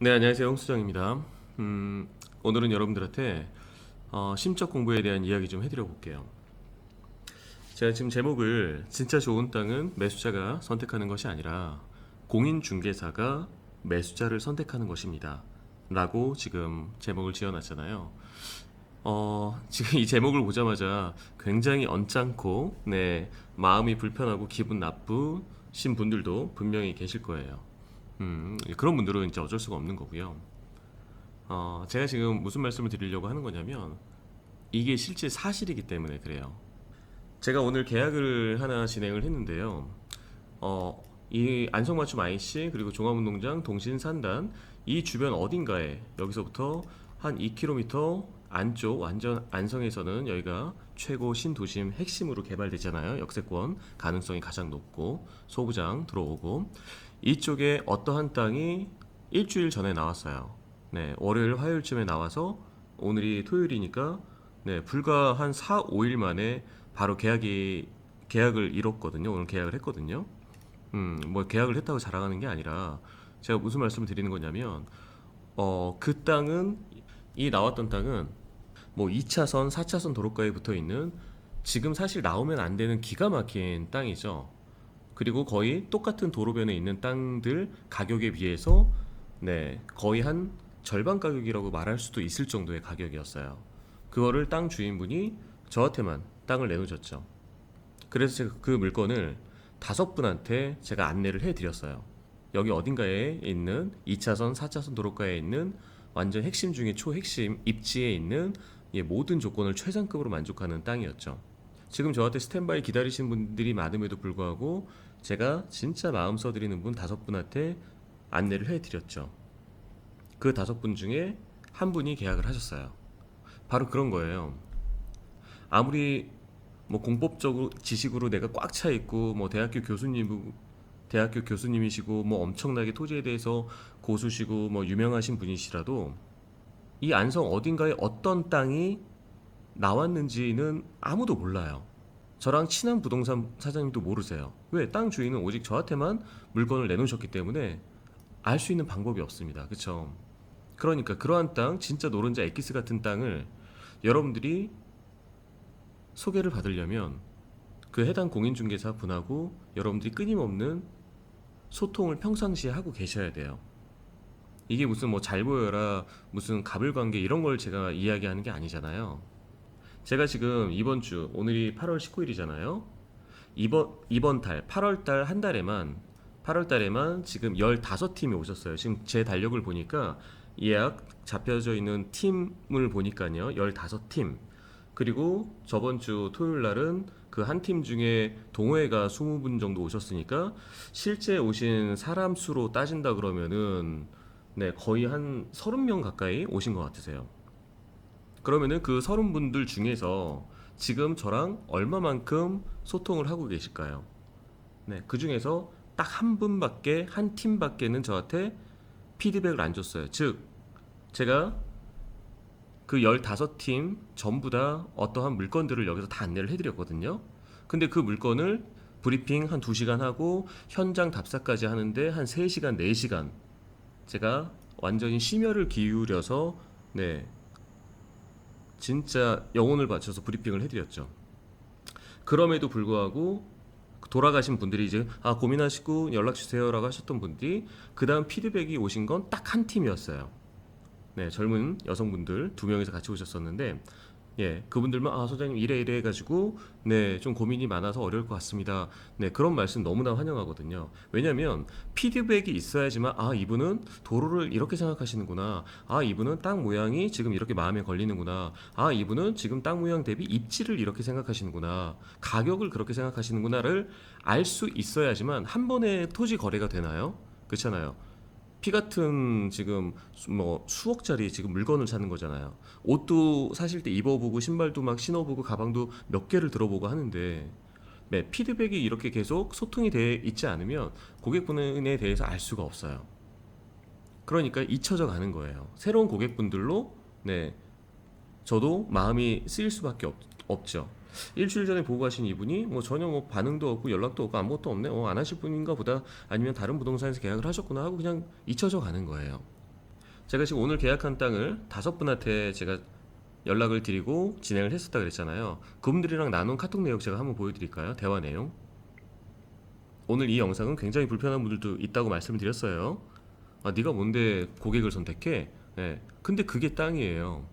네, 안녕하세요. 홍수정입니다. 오늘은 여러분들한테 심적 공부에 대한 이야기 좀 해드려 볼게요. 제가 지금 제목을 진짜 좋은 땅은 매수자가 선택하는 것이 아니라 공인중개사가 매수자를 선택하는 것입니다. 라고 지금 제목을 지어놨잖아요. 지금 이 제목을 보자마자 굉장히 언짢고, 네, 마음이 불편하고 기분 나쁘신 분들도 분명히 계실 거예요. 그런 분들은 이제 어쩔 수가 없는 거고요. 제가 지금 무슨 말씀을 드리려고 하는 거냐면 이게 실제 사실이기 때문에 그래요. 제가 오늘 계약을 하나 진행을 했는데요. 이 안성맞춤 IC 그리고 종합운동장 동신산단 이 주변 어딘가에 여기서부터 한 2km 안쪽 완전 안성에서는 여기가 최고 신도심 핵심으로 개발되잖아요. 역세권 가능성이 가장 높고 소부장 들어오고 이쪽에 어떠한 땅이 일주일 전에 나왔어요. 네, 월요일 화요일쯤에 나와서 오늘이 토요일이니까 네, 불과 한 4, 5일 만에 바로 계약을 이뤘거든요. 오늘 계약을 했거든요. 뭐 계약을 했다고 자랑하는 게 아니라 제가 무슨 말씀을 드리는 거냐면 그 땅은 이 나왔던 땅은 뭐 2차선, 4차선 도로가에 붙어 있는 지금 사실 나오면 안 되는 기가 막힌 땅이죠. 그리고 거의 똑같은 도로변에 있는 땅들 가격에 비해서 네, 거의 한 절반 가격이라고 말할 수도 있을 정도의 가격이었어요. 그거를 땅 주인분이 저한테만 땅을 내놓으셨죠. 그래서 제가 그 물건을 5분한테 제가 안내를 해드렸어요. 여기 어딘가에 있는 2차선, 4차선 도로가에 있는 완전 핵심 중에 초핵심 입지에 있는 모든 조건을 최상급으로 만족하는 땅이었죠. 지금 저한테 스탠바이 기다리시는 분들이 많음에도 불구하고 제가 진짜 마음 써드리는 분 5분한테 안내를 해드렸죠. 그 5분 중에 한 분이 계약을 하셨어요. 바로 그런 거예요. 아무리 뭐 공법적으로 지식으로 내가 꽉 차 있고 뭐 대학교 교수님이시고 뭐 엄청나게 토지에 대해서 고수시고 뭐 유명하신 분이시라도 이 안성 어딘가에 어떤 땅이 나왔는지는 아무도 몰라요. 저랑 친한 부동산 사장님도 모르세요. 왜? 땅 주인은 오직 저한테만 물건을 내놓으셨기 때문에 알 수 있는 방법이 없습니다. 그쵸? 그러니까 그러한 땅, 진짜 노른자 엑기스 같은 땅을 여러분들이 소개를 받으려면 그 해당 공인중개사 분하고 여러분들이 끊임없는 소통을 평상시에 하고 계셔야 돼요. 이게 무슨 뭐 잘 보여라, 무슨 갑을관계 이런 걸 제가 이야기하는 게 아니잖아요. 제가 지금 이번 주, 오늘이 8월 19일이잖아요. 이번 달, 8월 달 한 달에만, 8월 달에만 지금 15팀이 오셨어요. 지금 제 달력을 보니까 예약 잡혀져 있는 팀을 보니까요. 15팀. 그리고 저번 주 토요일 날은 그 한 팀 중에 동호회가 20분 정도 오셨으니까 실제 오신 사람 수로 따진다 그러면은 네, 거의 한 30명 가까이 오신 것 같으세요. 그러면은 그 30분들 중에서 지금 저랑 얼마만큼 소통을 하고 계실까요? 네, 그 중에서 딱 한 분밖에, 한 팀밖에는 저한테 피드백을 안 줬어요. 즉, 제가 그 15팀 전부 다 어떠한 물건들을 여기서 다 안내를 해드렸거든요. 근데 그 물건을 브리핑 한 2시간 하고 현장 답사까지 하는데 한 3시간, 4시간 제가 완전히 심혈을 기울여서 네, 진짜 영혼을 바쳐서 브리핑을 해드렸죠. 그럼에도 불구하고 돌아가신 분들이 이제 고민하시고 연락 주세요라고 하셨던 분들이 그 다음 피드백이 오신 건 딱 한 팀이었어요. 네, 젊은 여성분들 2명이서 같이 오셨었는데 예, 그분들만 소장님 이래 이래 해가지고 네, 좀 고민이 많아서 어려울 것 같습니다. 네, 그런 말씀 너무나 환영하거든요. 왜냐면 피드백이 있어야지만 이분은 도로를 이렇게 생각하시는구나. 이분은 땅 모양이 지금 이렇게 마음에 걸리는구나. 이분은 지금 땅 모양 대비 입지를 이렇게 생각하시는구나. 가격을 그렇게 생각하시는구나를 알 수 있어야지만 한 번에 토지 거래가 되나요? 그렇잖아요. 피 같은 지금 뭐 수억짜리 지금 물건을 사는 거잖아요. 옷도 사실 때 입어보고 신발도 막 신어보고 가방도 몇 개를 들어보고 하는데 네, 피드백이 이렇게 계속 소통이 돼 있지 않으면 고객분에 대해서 알 수가 없어요. 그러니까 잊혀져 가는 거예요. 새로운 고객분들로 네, 저도 마음이 쓰일 수밖에 없죠. 일주일 전에 보고 가신 이분이 뭐 전혀 뭐 반응도 없고 연락도 없고 아무것도 없네. 안 하실 분인가 보다. 아니면 다른 부동산에서 계약을 하셨구나 하고 그냥 잊혀져 가는 거예요. 제가 지금 오늘 계약한 땅을 5분한테 제가 연락을 드리고 진행을 했었다 그랬잖아요. 그분들이랑 나눈 카톡 내용 제가 한번 보여드릴까요? 대화 내용. 오늘 이 영상은 굉장히 불편한 분들도 있다고 말씀을 드렸어요. 아, 네가 뭔데 고객을 선택해? 네. 근데 그게 땅이에요.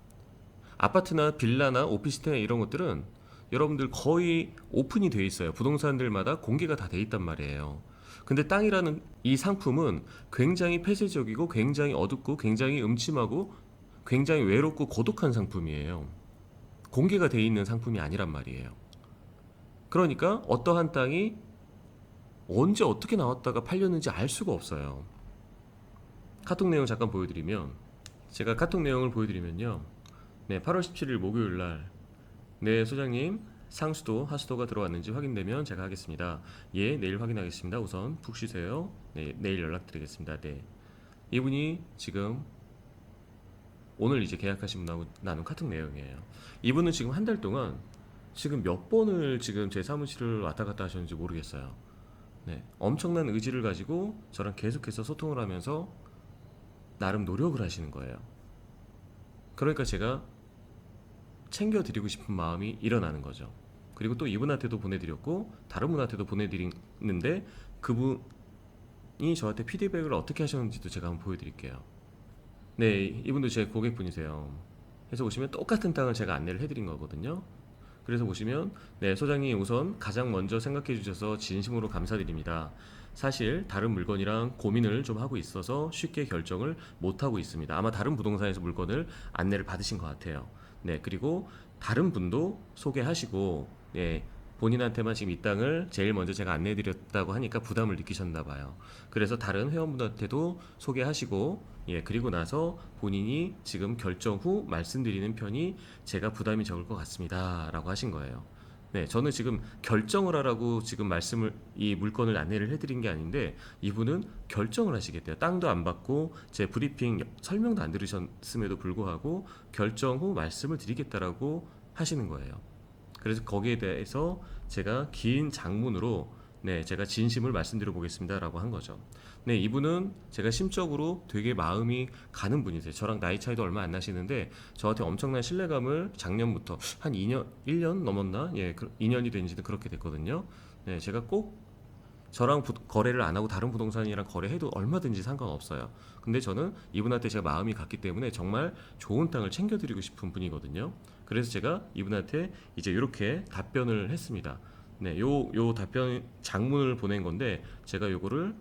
아파트나 빌라나 오피스텔 이런 것들은 여러분들 거의 오픈이 돼 있어요. 부동산들마다 공개가 다 돼 있단 말이에요. 근데 땅이라는 이 상품은 굉장히 폐쇄적이고 굉장히 어둡고 굉장히 음침하고 굉장히 외롭고 고독한 상품이에요. 공개가 돼 있는 상품이 아니란 말이에요. 그러니까 어떠한 땅이 언제 어떻게 나왔다가 팔렸는지 알 수가 없어요. 카톡 내용 잠깐 보여드리면, 제가 카톡 내용을 보여드리면요, 네, 8월 17일 목요일 날, 네, 소장님, 상수도, 하수도가 들어왔는지 확인되면 제가 하겠습니다. 예, 내일 확인하겠습니다. 우선 푹 쉬세요. 네, 내일 연락드리겠습니다. 네. 이분이 지금 오늘 이제 계약하신 분하고 나눈 카톡 내용이에요. 이분은 지금 한 달 동안 지금 몇 번을 지금 제 사무실을 왔다 갔다 하셨는지 모르겠어요. 네, 엄청난 의지를 가지고 저랑 계속해서 소통을 하면서 나름 노력을 하시는 거예요. 그러니까 제가 챙겨드리고 싶은 마음이 일어나는 거죠. 그리고 또 이분한테도 보내드렸고 다른 분한테도 보내드리는데 그분이 저한테 피드백을 어떻게 하셨는지도 제가 한번 보여드릴게요. 네, 이분도 제 고객분이세요. 그래서 보시면 똑같은 땅을 제가 안내를 해드린 거거든요. 그래서 보시면, 네, 소장님 우선 가장 먼저 생각해 주셔서 진심으로 감사드립니다. 사실 다른 물건이랑 고민을 좀 하고 있어서 쉽게 결정을 못 하고 있습니다. 아마 다른 부동산에서 물건을 안내를 받으신 것 같아요. 네, 그리고 다른 분도 소개하시고, 네, 본인한테만 지금 이 땅을 제일 먼저 제가 안내해 드렸다고 하니까 부담을 느끼셨나 봐요. 그래서 다른 회원분한테도 소개하시고, 예, 그리고 나서 본인이 지금 결정 후 말씀드리는 편이 제가 부담이 적을 것 같습니다 라고 하신 거예요. 네, 저는 지금 결정을 하라고 지금 이 물건을 안내를 해드린 게 아닌데 이분은 결정을 하시겠대요. 땅도 안 받고 제 브리핑 설명도 안 들으셨음에도 불구하고 결정 후 말씀을 드리겠다라고 하시는 거예요. 그래서 거기에 대해서 제가 긴 장문으로, 네, 제가 진심을 말씀드려 보겠습니다라고 한 거죠. 네, 이분은 제가 심적으로 되게 마음이 가는 분이세요. 저랑 나이 차이도 얼마 안 나시는데 저한테 엄청난 신뢰감을 작년부터 한 2년, 1년 넘었나? 예, 2년이 된 지는 그렇게 됐거든요. 네, 제가 꼭 저랑 거래를 안 하고 다른 부동산이랑 거래해도 얼마든지 상관없어요. 근데 저는 이분한테 제가 마음이 갔기 때문에 정말 좋은 땅을 챙겨드리고 싶은 분이거든요. 그래서 제가 이분한테 이제 이렇게 답변을 했습니다. 네, 요 답변 장문을 보낸 건데 제가 요거를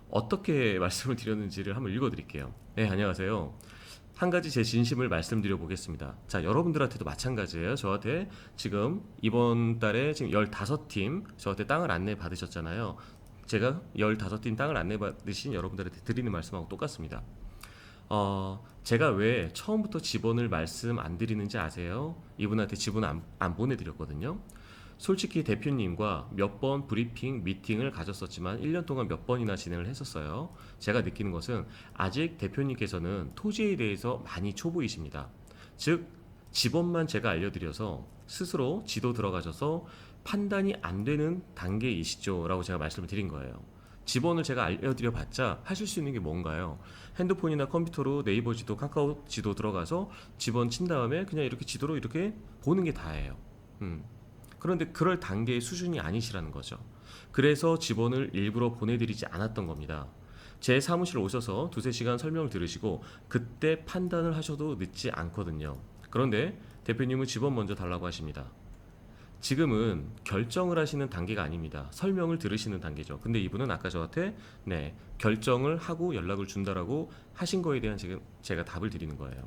어떻게 말씀을 드렸는지를 한번 읽어드릴게요. 네, 안녕하세요. 한 가지 제 진심을 말씀드려 보겠습니다. 자, 여러분들한테도 마찬가지예요. 저한테 지금 이번 달에 지금 15팀 저한테 땅을 안내 받으셨잖아요. 제가 15팀 땅을 안내 받으신 여러분들한테 드리는 말씀하고 똑같습니다. 제가 왜 처음부터 지번을 말씀 안 드리는지 아세요? 이분한테 지분 안 보내드렸거든요. 솔직히 대표님과 몇 번 브리핑, 미팅을 가졌었지만 1년 동안 몇 번이나 진행을 했었어요. 제가 느끼는 것은 아직 대표님께서는 토지에 대해서 많이 초보이십니다. 즉, 지번만 제가 알려드려서 스스로 지도 들어가셔서 판단이 안 되는 단계이시죠 라고 제가 말씀을 드린 거예요. 지번을 제가 알려드려 봤자 하실 수 있는 게 뭔가요? 핸드폰이나 컴퓨터로 네이버 지도, 카카오 지도 들어가서 지번 친 다음에 그냥 이렇게 지도로 이렇게 보는 게 다예요. 그런데 그럴 단계의 수준이 아니시라는 거죠. 그래서 지번을 일부러 보내드리지 않았던 겁니다. 제 사무실 오셔서 2-3시간 설명을 들으시고 그때 판단을 하셔도 늦지 않거든요. 그런데 대표님은 지번 먼저 달라고 하십니다. 지금은 결정을 하시는 단계가 아닙니다. 설명을 들으시는 단계죠. 근데 이분은 아까 저한테, 네, 결정을 하고 연락을 준다라고 하신 거에 대한 지금 제가 답을 드리는 거예요.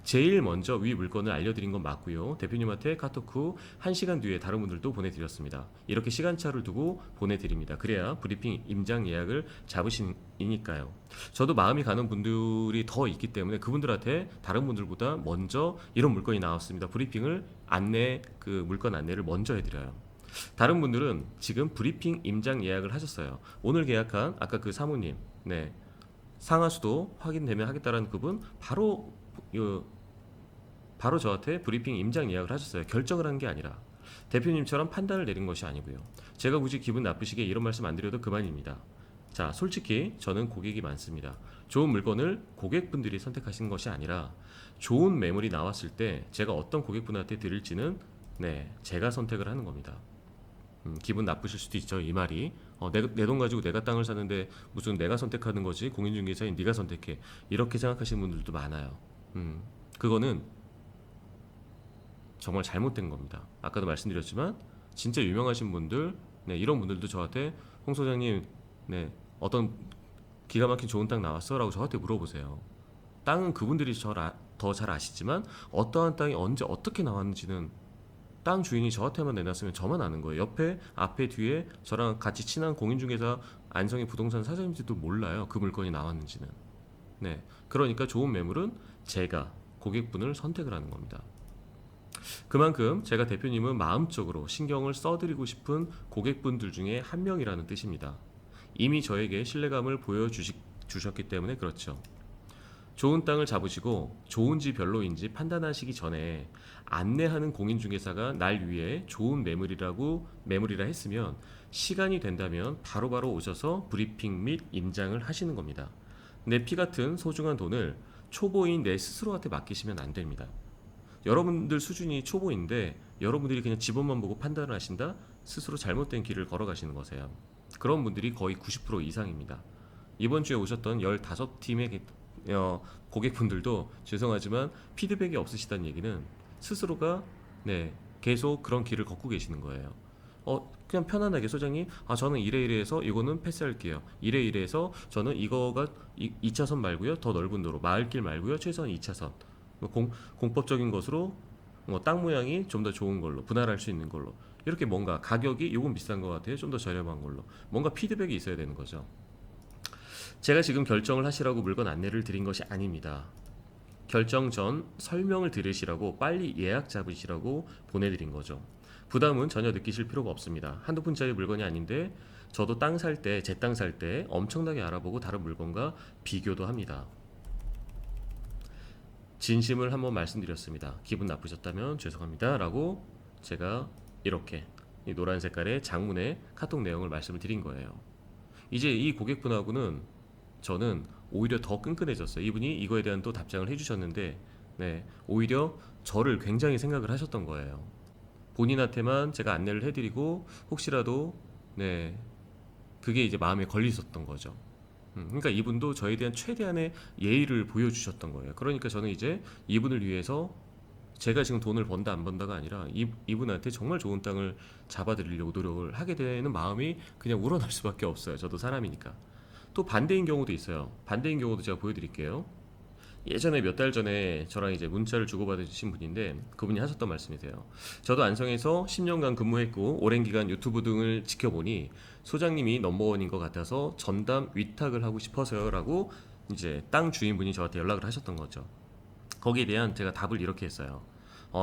제일 먼저 위 물건을 알려드린 건 맞고요. 대표님한테 카톡 후 1시간 뒤에 다른 분들도 보내드렸습니다. 이렇게 시간차를 두고 보내드립니다. 그래야 브리핑 임장 예약을 잡으시니까요. 저도 마음이 가는 분들이 더 있기 때문에 그분들한테 다른 분들보다 먼저 이런 물건이 나왔습니다. 브리핑을 물건 안내를 먼저 해드려요. 다른 분들은 지금 브리핑 임장 예약을 하셨어요. 오늘 계약한 아까 그 사모님, 네, 상하수도 확인되면 하겠다라는 그분 바로 저한테 브리핑 임장 예약을 하셨어요. 결정을 한 게 아니라 대표님처럼 판단을 내린 것이 아니고요. 제가 굳이 기분 나쁘시게 이런 말씀 안 드려도 그만입니다. 자, 솔직히 저는 고객이 많습니다. 좋은 물건을 고객분들이 선택하신 것이 아니라 좋은 매물이 나왔을 때 제가 어떤 고객분한테 드릴지는 제가 선택을 하는 겁니다. 기분 나쁘실 수도 있죠. 이 말이 내 돈 가지고 내가 땅을 사는데 무슨 내가 선택하는 거지 공인중개사인 네가 선택해 이렇게 생각하시는 분들도 많아요. 그거는 정말 잘못된 겁니다. 아까도 말씀드렸지만 진짜 유명하신 분들 이런 분들도 저한테 홍 소장님 어떤 기가 막힌 좋은 땅 나왔어? 라고 저한테 물어보세요. 땅은 그분들이 더 잘 아시지만 어떠한 땅이 언제 어떻게 나왔는지는 땅 주인이 저한테만 내놨으면 저만 아는 거예요. 옆에 앞에 뒤에 저랑 같이 친한 공인중개사 안성희 부동산 사장님들도 몰라요. 그 물건이 나왔는지는. 그러니까 좋은 매물은 제가 고객분을 선택을 하는 겁니다. 그만큼 제가 대표님은 마음적으로 신경을 써드리고 싶은 고객분들 중에 한 명이라는 뜻입니다. 이미 저에게 신뢰감을 보여주셨기 때문에 그렇죠. 좋은 땅을 잡으시고 좋은지 별로인지 판단하시기 전에 안내하는 공인중개사가 날 위해 좋은 매물이라 했으면 시간이 된다면 바로바로 오셔서 브리핑 및 임장을 하시는 겁니다. 내 피 같은 소중한 돈을 초보인 내 스스로한테 맡기시면 안 됩니다. 여러분들 수준이 초보인데 여러분들이 그냥 지번만 보고 판단을 하신다? 스스로 잘못된 길을 걸어가시는 거세요. 그런 분들이 거의 90% 이상입니다. 이번 주에 오셨던 15팀의 고객분들도 죄송하지만 피드백이 없으시다는 얘기는 스스로가 계속 그런 길을 걷고 계시는 거예요. 그냥 편안하게 소장님 저는 이래이래해서 이거는 패스할게요. 이래이래해서 저는 이거가 2차선 말고요. 더 넓은 도로 마을길 말고요. 최소한 2차선 공법적인 것으로 땅 모양이 좀 더 좋은 걸로 분할할 수 있는 걸로 이렇게 뭔가 가격이 이건 비싼 것 같아요. 좀 더 저렴한 걸로 뭔가 피드백이 있어야 되는 거죠. 제가 지금 결정을 하시라고 물건 안내를 드린 것이 아닙니다. 결정 전 설명을 들으시라고 빨리 예약 잡으시라고 보내드린 거죠. 부담은 전혀 느끼실 필요가 없습니다. 한두 푼짜리 물건이 아닌데 저도 땅 살 때, 제 땅 살 때 엄청나게 알아보고 다른 물건과 비교도 합니다. 진심을 한번 말씀드렸습니다. 기분 나쁘셨다면 죄송합니다 라고 제가 이렇게 이 노란 색깔의 장문의 카톡 내용을 말씀을 드린 거예요. 이제 이 고객분하고는 저는 오히려 더 끈끈해졌어요. 이분이 이거에 대한 또 답장을 해주셨는데 오히려 저를 굉장히 생각을 하셨던 거예요. 본인한테만 제가 안내를 해드리고 혹시라도 그게 이제 마음에 걸리셨던 거죠. 그러니까 이분도 저에 대한 최대한의 예의를 보여주셨던 거예요. 그러니까 저는 이제 이분을 위해서 제가 지금 돈을 번다 안 번다가 아니라 이분한테 정말 좋은 땅을 잡아드리려고 노력을 하게 되는 마음이 그냥 우러날 수밖에 없어요. 저도 사람이니까. 또 반대인 경우도 있어요. 반대인 경우도 제가 보여드릴게요. 예전에 몇 달 전에 저랑 이제 문자를 주고받으신 분인데 그분이 하셨던 말씀이세요. 저도 안성에서 10년간 근무했고 오랜 기간 유튜브 등을 지켜보니 소장님이 넘버원인 것 같아서 전담 위탁을 하고 싶어서요 라고 이제 땅 주인분이 저한테 연락을 하셨던 거죠. 거기에 대한 제가 답을 이렇게 했어요.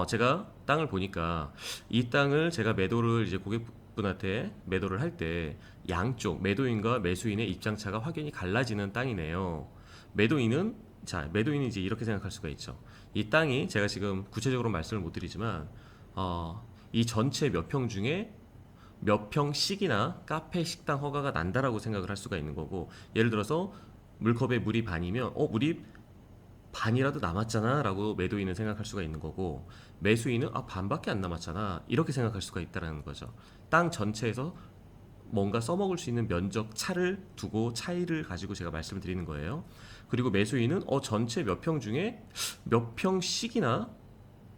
제가 땅을 보니까 이 땅을 제가 매도를 이제 고객분한테 매도를 할 때 양쪽 매도인과 매수인의 입장차가 확연히 갈라지는 땅이네요. 매도인은 이제 이렇게 생각할 수가 있죠. 이 땅이 제가 지금 구체적으로 말씀을 못 드리지만 이 전체 몇 평 중에 몇 평씩이나 카페 식당 허가가 난다라고 생각을 할 수가 있는 거고 예를 들어서 물컵에 물이 반이면 물이 반이라도 남았잖아 라고 매도인은 생각할 수가 있는 거고 매수인은 반밖에 안 남았잖아 이렇게 생각할 수가 있다는 거죠. 땅 전체에서 뭔가 써먹을 수 있는 면적 차를 두고 차이를 가지고 제가 말씀을 드리는 거예요. 그리고 매수인은 전체 몇 평 중에 몇 평씩이나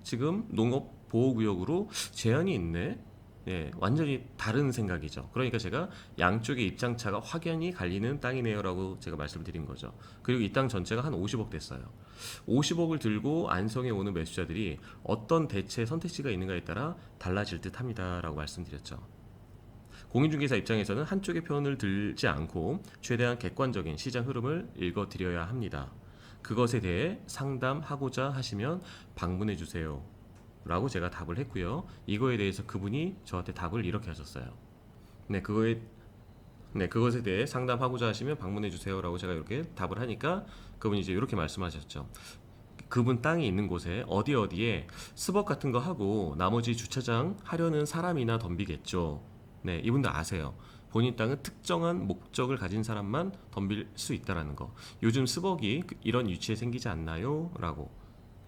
지금 농업보호구역으로 제한이 있네. 완전히 다른 생각이죠. 그러니까 제가 양쪽의 입장차가 확연히 갈리는 땅이네요 라고 제가 말씀을 드린 거죠. 그리고 이 땅 전체가 한 50억 됐어요. 50억을 들고 안성에 오는 매수자들이 어떤 대체 선택지가 있는가에 따라 달라질 듯 합니다 라고 말씀드렸죠. 공인중개사 입장에서는 한쪽의 편을 들지 않고 최대한 객관적인 시장 흐름을 읽어드려야 합니다. 그것에 대해 상담하고자 하시면 방문해 주세요 라고 제가 답을 했고요. 이거에 대해서 그분이 저한테 답을 이렇게 하셨어요. 그것에 대해 상담하고자 하시면 방문해 주세요 라고 제가 이렇게 답을 하니까 그분이 이제 이렇게 말씀하셨죠. 그분 땅이 있는 곳에 어디에 스벅 같은 거 하고 나머지 주차장 하려는 사람이나 덤비겠죠. 이분들 아세요. 본인 땅은 특정한 목적을 가진 사람만 덤빌 수 있다라는 거. 요즘 스벅이 이런 위치에 생기지 않나요? 라고.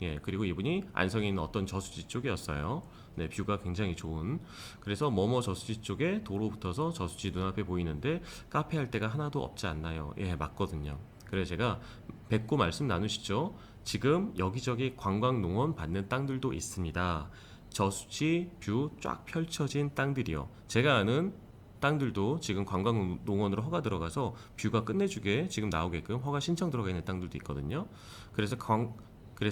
예, 그리고 이분이 안성에 있는 어떤 저수지 쪽이었어요. 네, 뷰가 굉장히 좋은. 그래서 뭐뭐 저수지 쪽에 도로 붙어서 저수지 눈앞에 보이는데 카페 할 데가 하나도 없지 않나요? 예, 맞거든요. 그래서 제가 뵙고 말씀 나누시죠. 지금 여기저기 관광농원 받는 땅들도 있습니다. 저수지 뷰 쫙 펼쳐진 땅들이요. 제가 아는 땅들도 지금 관광농원으로 허가 들어가서 뷰가 끝내주게 지금 나오게끔 허가 신청 들어가 있는 땅들도 있거든요. 그래서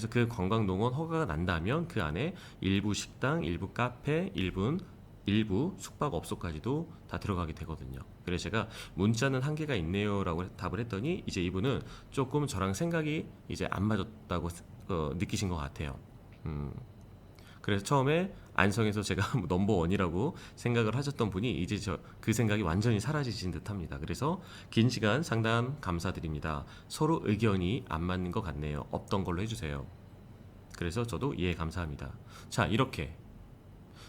그 관광농원 허가가 난다면 그 안에 일부 식당, 일부 카페, 일부 숙박업소까지도 다 들어가게 되거든요. 그래서 제가 문자는 한계가 있네요라고 답을 했더니 이제 이분은 조금 저랑 생각이 이제 안 맞았다고 느끼신 것 같아요. 그래서 처음에 안성에서 제가 넘버원이라고 생각을 하셨던 분이 이제 그 생각이 완전히 사라지신 듯합니다. 그래서 긴 시간 상담 감사드립니다. 서로 의견이 안 맞는 것 같네요. 없던 걸로 해주세요. 그래서 저도 예 감사합니다. 자, 이렇게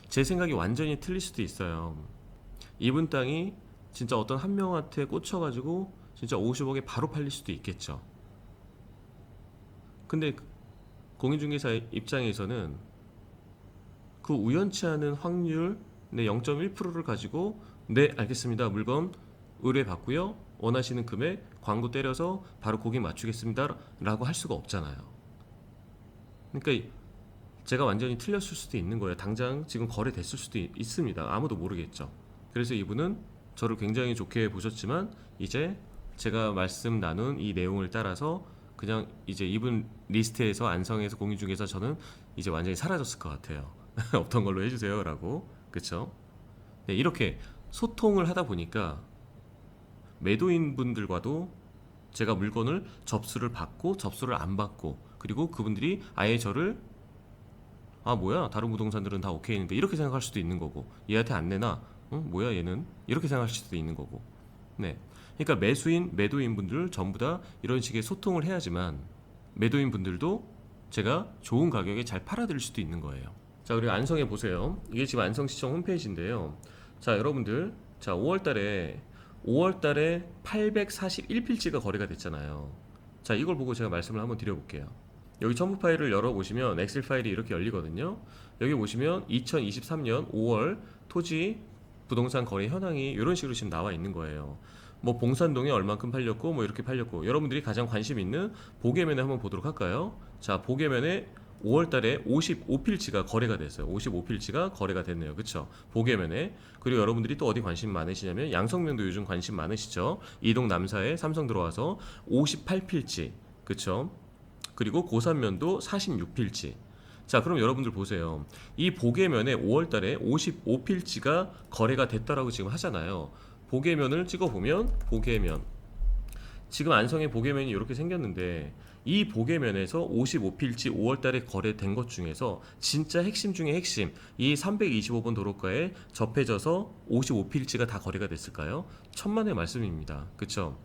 제 생각이 완전히 틀릴 수도 있어요. 이분 땅이 진짜 어떤 한 명한테 꽂혀가지고 진짜 50억에 바로 팔릴 수도 있겠죠. 근데 공인중개사 입장에서는 그 우연치 않은 확률 0.1%를 가지고 네 알겠습니다, 물건 의뢰 받고요, 원하시는 금액 광고 때려서 바로 고객 맞추겠습니다 라고 할 수가 없잖아요. 그러니까 제가 완전히 틀렸을 수도 있는 거예요. 당장 지금 거래됐을 수도 있습니다. 아무도 모르겠죠. 그래서 이분은 저를 굉장히 좋게 보셨지만 이제 제가 말씀 나눈 이 내용을 따라서 그냥 이제 이분 리스트에서 안성에서 공인중개사 저는 이제 완전히 사라졌을 것 같아요. 없던 걸로 해주세요 라고. 그쵸? 네, 이렇게 소통을 하다 보니까 매도인 분들과도 제가 물건을 접수를 받고 접수를 안 받고, 그리고 그분들이 아예 저를 아 뭐야 다른 부동산들은 다 오케이 했는데 이렇게 생각할 수도 있는 거고, 얘한테 안 내나 뭐야 얘는 이렇게 생각할 수도 있는 거고. 네, 그러니까 매도인 분들 전부 다 이런 식의 소통을 해야지만 매도인 분들도 제가 좋은 가격에 잘 팔아드릴 수도 있는 거예요. 자, 그리고 안성에 보세요. 이게 지금 안성시청 홈페이지인데요. 자, 여러분들, 자 5월달에 841필지가 거래가 됐잖아요. 자, 이걸 보고 제가 말씀을 한번 드려볼게요. 여기 첨부 파일을 열어보시면 엑셀 파일이 이렇게 열리거든요. 여기 보시면 2023년 5월 토지 부동산 거래 현황이 이런 식으로 지금 나와 있는 거예요. 뭐 봉산동에 얼만큼 팔렸고 뭐 이렇게 팔렸고, 여러분들이 가장 관심 있는 보게면에 한번 보도록 할까요? 자, 보게면에 5월달에 55필지가 거래가 됐어요. 55필지가 거래가 됐네요. 그쵸? 보게면에. 그리고 여러분들이 또 어디 관심 많으시냐면 양성면도 요즘 관심 많으시죠? 이동 남사에 삼성 들어와서 58필지. 그쵸? 그리고 고산면도 46필지. 자, 그럼 여러분들 보세요. 이 보게면에 5월달에 55필지가 거래가 됐다라고 지금 하잖아요. 보게면을 찍어보면 보게면, 지금 안성의 보게면이 이렇게 생겼는데 이 보게면에서 55필지 5월달에 거래된 것 중에서 진짜 핵심 중에 핵심, 이 325번 도로가에 접해져서 55필지가 다 거래가 됐을까요? 천만의 말씀입니다. 그쵸?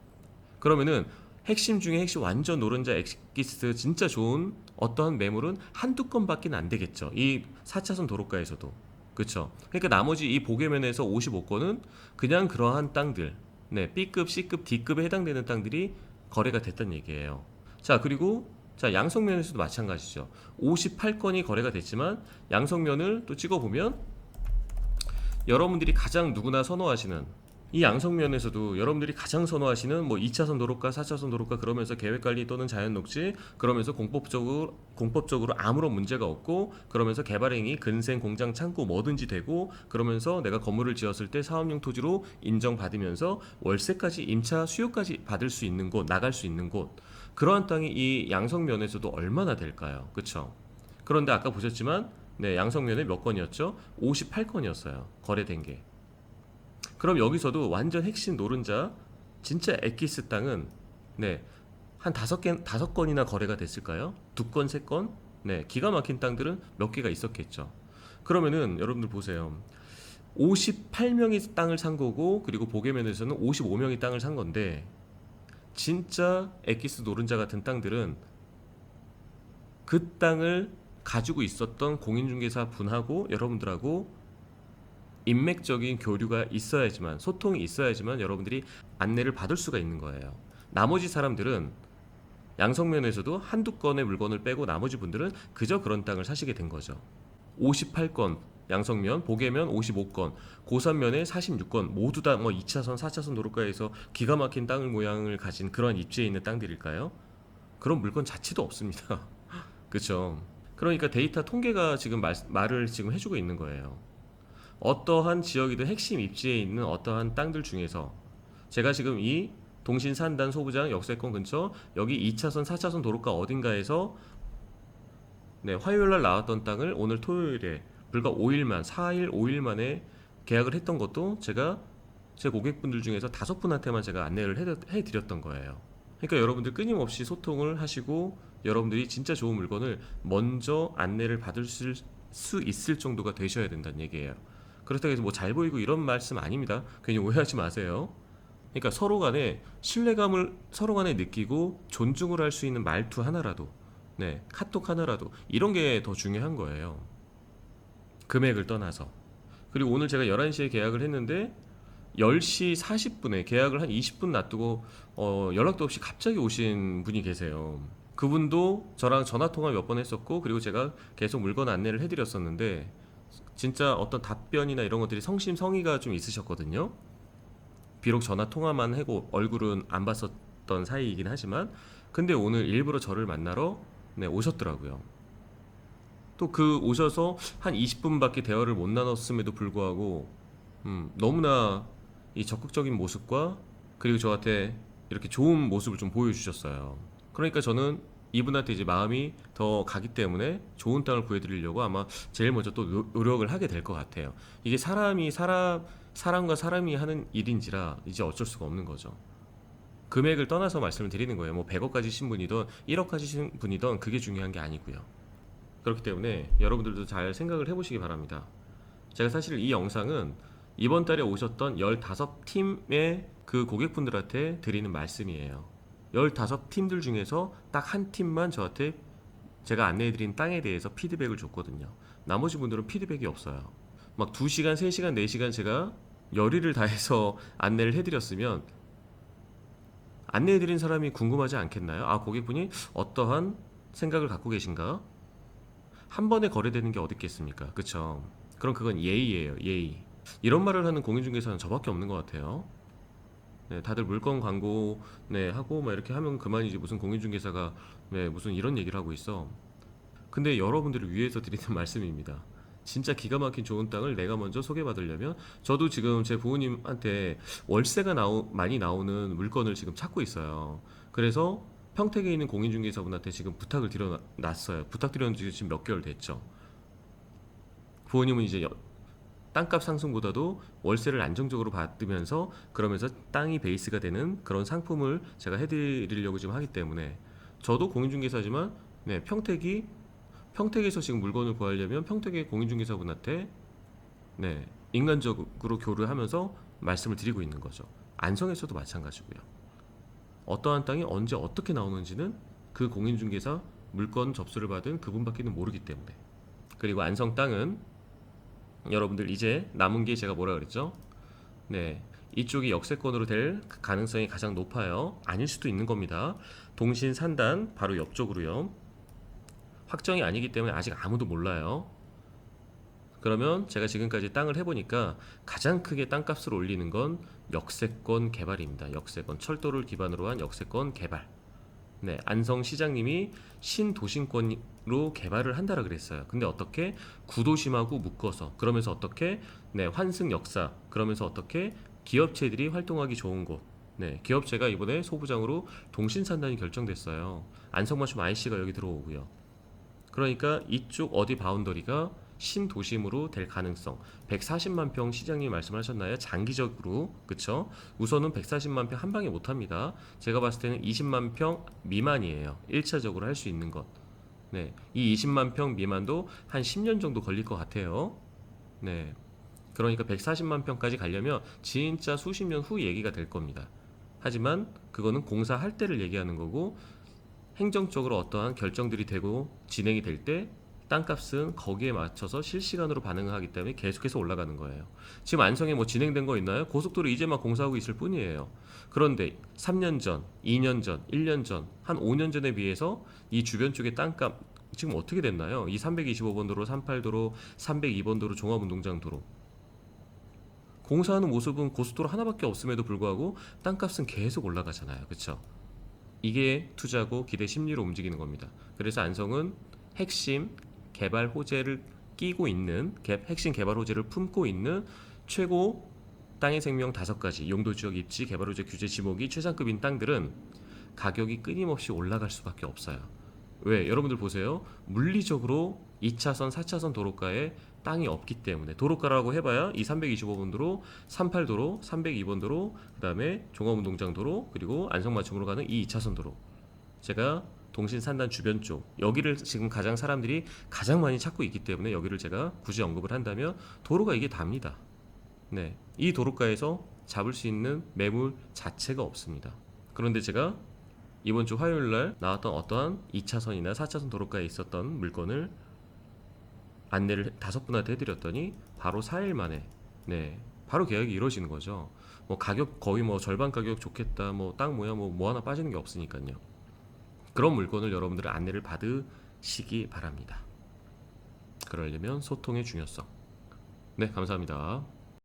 그러면은 핵심 중에 핵심 완전 노른자 엑기스 진짜 좋은 어떠한 매물은 한두 건밖에 안 되겠죠. 이 4차선 도로가에서도. 그쵸? 그러니까 나머지 이 보게면에서 55건은 그냥 그러한 땅들, 네, B급, C급, D급에 해당되는 땅들이 거래가 됐다는 얘기예요. 자, 그리고 자, 양성면에서도 마찬가지죠. 58건이 거래가 됐지만 양성면을 또 찍어보면 여러분들이 가장 누구나 선호하시는 이 양성면에서도 여러분들이 가장 선호하시는 뭐 2차선 도로가, 4차선 도로가, 그러면서 계획관리 또는 자연녹지, 그러면서 공법적으로 아무런 문제가 없고, 그러면서 개발행위, 근생, 공장, 창고 뭐든지 되고, 그러면서 내가 건물을 지었을 때 사업용 토지로 인정받으면서 월세까지 임차 수요까지 받을 수 있는 곳, 나갈 수 있는 곳, 그러한 땅이 이 양성면에서도 얼마나 될까요? 그쵸? 그런데 아까 보셨지만 네, 양성면에 몇 건이었죠? 58건이었어요. 거래된 게. 그럼 여기서도 완전 핵심 노른자 진짜 엑기스 땅은 네, 한 5건이나 거래가 됐을까요? 2건, 3건? 네, 기가 막힌 땅들은 몇 개가 있었겠죠. 그러면은 여러분들 보세요. 58명이 땅을 산 거고, 그리고 보게면에서는 55명이 땅을 산 건데, 진짜 엑기스 노른자 같은 땅들은 그 땅을 가지고 있었던 공인중개사 분하고 여러분들하고 인맥적인 교류가 있어야지만, 소통이 있어야지만 여러분들이 안내를 받을 수가 있는 거예요. 나머지 사람들은 양성면에서도 한두 건의 물건을 빼고 나머지 분들은 그저 그런 땅을 사시게 된 거죠. 58건 양성면, 보계면 55건, 고산면에 46건 모두 다 뭐 2차선, 4차선 도로가에서 기가 막힌 땅을 모양을 가진 그런 입지에 있는 땅들일까요? 그런 물건 자체도 없습니다. 그렇죠. 그러니까 데이터 통계가 지금 말을 지금 해주고 있는 거예요. 어떠한 지역이든 핵심 입지에 있는 어떠한 땅들 중에서 제가 지금 이 동신산단 소부장 역세권 근처 여기 2차선 4차선 도로가 어딘가에서 화요일날 나왔던 땅을 오늘 토요일에 불과 5일만 4일 5일 만에 계약을 했던 것도 제가 제 고객분들 중에서 5분한테만 제가 안내를 해드렸던 거예요. 그러니까 여러분들 끊임없이 소통을 하시고 여러분들이 진짜 좋은 물건을 먼저 안내를 받을 수 있을 정도가 되셔야 된다는 얘기예요. 그렇다고 해서 뭐 잘 보이고 이런 말씀 아닙니다. 괜히 오해하지 마세요. 그러니까 서로 간에 신뢰감을 서로 간에 느끼고 존중을 할 수 있는 말투 하나라도, 카톡 하나라도 이런 게 더 중요한 거예요. 금액을 떠나서. 그리고 오늘 제가 11시에 계약을 했는데 10시 40분에 계약을 한 20분 놔두고 연락도 없이 갑자기 오신 분이 계세요. 그분도 저랑 전화통화 몇 번 했었고, 그리고 제가 계속 물건 안내를 해드렸었는데 진짜 어떤 답변이나 이런 것들이 성심성의가 좀 있으셨거든요. 비록 전화통화만 하고 얼굴은 안 봤었던 사이이긴 하지만, 근데 오늘 일부러 저를 만나러 오셨더라고요. 또 그 오셔서 한 20분밖에 대화를 못 나눴음에도 불구하고 너무나 이 적극적인 모습과 그리고 저한테 이렇게 좋은 모습을 좀 보여주셨어요. 그러니까 저는 이분한테 이제 마음이 더 가기 때문에 좋은 땅을 구해드리려고 아마 제일 먼저 또 노력을 하게 될 것 같아요. 이게 사람과 사람이 하는 일인지라 이제 어쩔 수가 없는 거죠. 금액을 떠나서 말씀을 드리는 거예요. 뭐 100억 가지신 분이든 1억 가지신 분이든 그게 중요한 게 아니고요. 그렇기 때문에 여러분들도 잘 생각을 해보시기 바랍니다. 제가 사실 이 영상은 이번 달에 오셨던 15팀의 그 고객분들한테 드리는 말씀이에요. 15팀들 중에서 딱 한 팀만 저한테 제가 안내해드린 땅에 대해서 피드백을 줬거든요. 나머지 분들은 피드백이 없어요. 막 2시간, 3시간, 4시간 제가 열의를 다해서 안내를 해드렸으면 안내해드린 사람이 궁금하지 않겠나요? 아, 고객분이 어떠한 생각을 갖고 계신가? 한 번에 거래되는 게 어디 있겠습니까? 그쵸? 그럼 그건 예의예요, 예의. 이런 말을 하는 공인중개사는 저밖에 없는 것 같아요. 다들 물건 광고 하고 막 이렇게 하면 그만이지 무슨 공인중개사가 무슨 이런 얘기를 하고 있어. 근데 여러분들을 위해서 드리는 말씀입니다. 진짜 기가 막힌 좋은 땅을 내가 먼저 소개받으려면 저도 지금 제 부모님한테 월세가 많이 나오는 물건을 지금 찾고 있어요. 그래서 평택에 있는 공인중개사분한테 지금 부탁을 드려놨어요. 부탁드렸는 지 지금 몇 개월 됐죠. 부모님은 이제 땅값 상승보다도 월세를 안정적으로 받으면서 그러면서 땅이 베이스가 되는 그런 상품을 제가 해드리려고 지금 하기 때문에 저도 공인중개사지만 평택에서 지금 물건을 구하려면 평택의 공인중개사분한테 인간적으로 교류하면서 말씀을 드리고 있는 거죠. 안성에서도 마찬가지고요. 어떠한 땅이 언제 어떻게 나오는지는 그 공인중개사 물건 접수를 받은 그분밖에는 모르기 때문에. 그리고 안성 땅은 여러분들 이제 남은 게 제가 뭐라 그랬죠? 이쪽이 역세권으로 될 가능성이 가장 높아요. 아닐 수도 있는 겁니다. 동신산단 바로 옆쪽으로요. 확정이 아니기 때문에 아직 아무도 몰라요. 그러면 제가 지금까지 땅을 해보니까 가장 크게 땅값을 올리는 건 역세권 개발입니다. 역세권, 철도를 기반으로 한 역세권 개발. 안성 시장님이 신도심권으로 개발을 한다라 그랬어요. 근데 어떻게 구도심하고 묶어서, 그러면서 어떻게 환승 역사, 그러면서 어떻게 기업체들이 활동하기 좋은 곳. 기업체가 이번에 소부장으로 동신산단이 결정됐어요. 안성맞춤 IC가 여기 들어오고요. 그러니까 이쪽 어디 바운더리가 신도심으로 될 가능성. 140만 평 시장님이 말씀하셨나요? 장기적으로, 그쵸? 우선은 140만 평 한 방에 못합니다. 제가 봤을 때는 20만 평 미만이에요. 1차적으로 할 수 있는 것. 이 20만 평 미만도 한 10년 정도 걸릴 것 같아요. 그러니까 140만 평까지 가려면 진짜 수십 년 후 얘기가 될 겁니다. 하지만 그거는 공사할 때를 얘기하는 거고, 행정적으로 어떠한 결정들이 되고 진행이 될 때 땅값은 거기에 맞춰서 실시간으로 반응을 하기 때문에 계속해서 올라가는 거예요. 지금 안성에 뭐 진행된 거 있나요? 고속도로 이제 막 공사하고 있을 뿐이에요. 그런데 3년 전, 2년 전, 1년 전, 한 5년 전에 비해서 이 주변 쪽의 땅값 지금 어떻게 됐나요? 이 325번 도로, 38도로, 302번 도로, 종합운동장 도로. 공사하는 모습은 고속도로 하나밖에 없음에도 불구하고 땅값은 계속 올라가잖아요. 그렇죠? 이게 투자고 기대 심리로 움직이는 겁니다. 그래서 안성은 핵심 개발 호재를 끼고 있는 핵심 개발 호재를 품고 있는 최고 땅의 생명 5가지 용도지역 입지 개발 호재 규제 지목이 최상급인 땅들은 가격이 끊임없이 올라갈 수밖에 없어요. 왜? 여러분들 보세요. 물리적으로 2차선, 4차선 도로가에 땅이 없기 때문에 도로가라고 해봐야 이 325번 도로, 38도로, 302번 도로, 그 다음에 종합운동장 도로, 그리고 안성맞춤으로 가는 이 2차선 도로. 제가 동신산단 주변 쪽 여기를 지금 가장 사람들이 가장 많이 찾고 있기 때문에 여기를 제가 굳이 언급을 한다면 도로가 이게 답니다. 네, 이 도로가에서 잡을 수 있는 매물 자체가 없습니다. 그런데 제가 이번 주 화요일 날 나왔던 어떠한 2차선이나 4차선 도로가에 있었던 물건을 안내를 5분한테 해드렸더니 바로 4일 만에 바로 계약이 이루어지는 거죠. 뭐 가격 거의 뭐 절반 가격 좋겠다, 뭐 땅 뭐야 뭐 하나 빠지는 게 없으니까요. 그런 물건을 여러분들은 안내를 받으시기 바랍니다. 그러려면 소통의 중요성. 네, 감사합니다.